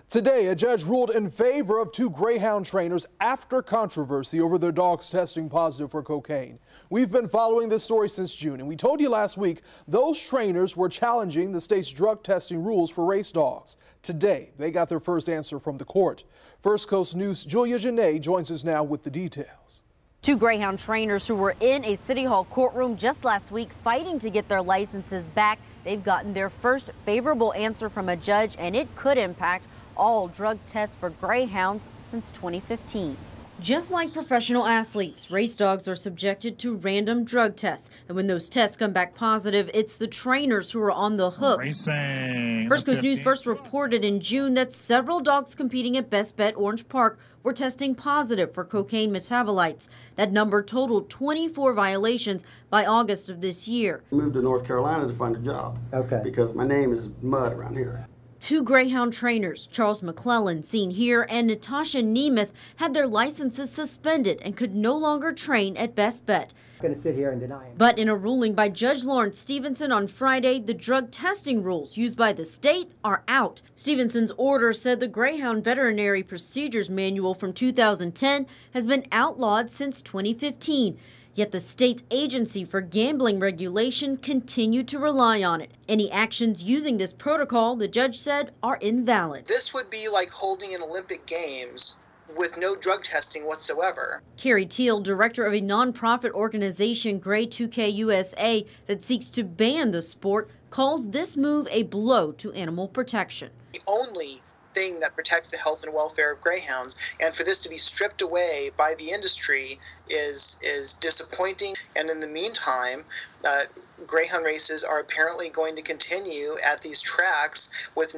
Today, a judge ruled in favor of two greyhound trainers after controversy over their dogs testing positive for cocaine. We've been following this story since June, and we told you last week those trainers were challenging the state's drug testing rules for race dogs. Today, they got their first answer from the court. First Coast News' Julia Janae joins us now with the details. Two greyhound trainers who were in a City Hall courtroom just last week fighting to get their licenses back. They've gotten their first favorable answer from a judge, and it could impact all drug tests for greyhounds since 2015. Just like professional athletes, race dogs are subjected to random drug tests. And when those tests come back positive, it's the trainers who are on the hook. First Coast News first reported in June that several dogs competing at Bestbet Orange Park were testing positive for cocaine metabolites. That number totaled 24 violations by August of this year. I moved to North Carolina to find a job. Because my name is mud around here. Two greyhound trainers, Charles McClellan, seen here, and Natasha Nemeth, had their licenses suspended and could no longer train at Bestbet. Going to sit here and deny it. But in a ruling by Judge Lawrence Stevenson on Friday, the drug testing rules used by the state are out. Stevenson's order said the Greyhound Veterinary Procedures Manual from 2010 has been outlawed since 2015. Yet the state's agency for gambling regulation continued to rely on it. Any actions using this protocol, the judge said, are invalid. This would be like holding an Olympic Games with no drug testing whatsoever. Carrie Teal, director of a nonprofit organization, Grey 2K USA, that seeks to ban the sport, calls this move a blow to animal protection. The only thing that protects the health and welfare of greyhounds, and for this to be stripped away by the industry is disappointing. And in the meantime, greyhound races are apparently going to continue at these tracks with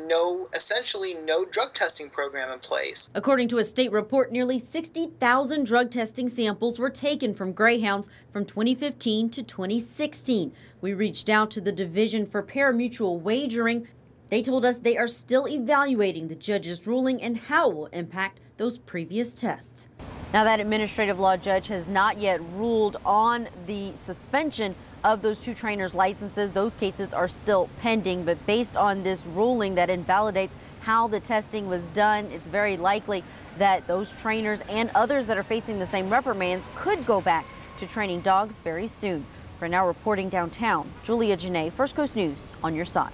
essentially no drug testing program in place. According to a state report, nearly 60,000 drug testing samples were taken from greyhounds from 2015 to 2016. We reached out to the Division for Parimutuel Wagering. They told us they are still evaluating the judge's ruling and how it will impact those previous tests. Now, that administrative law judge has not yet ruled on the suspension of those two trainers' licenses. Those cases are still pending, but based on this ruling that invalidates how the testing was done, it's very likely that those trainers and others that are facing the same reprimands could go back to training dogs very soon. For now, reporting downtown, Julia Janae, First Coast News, on your side.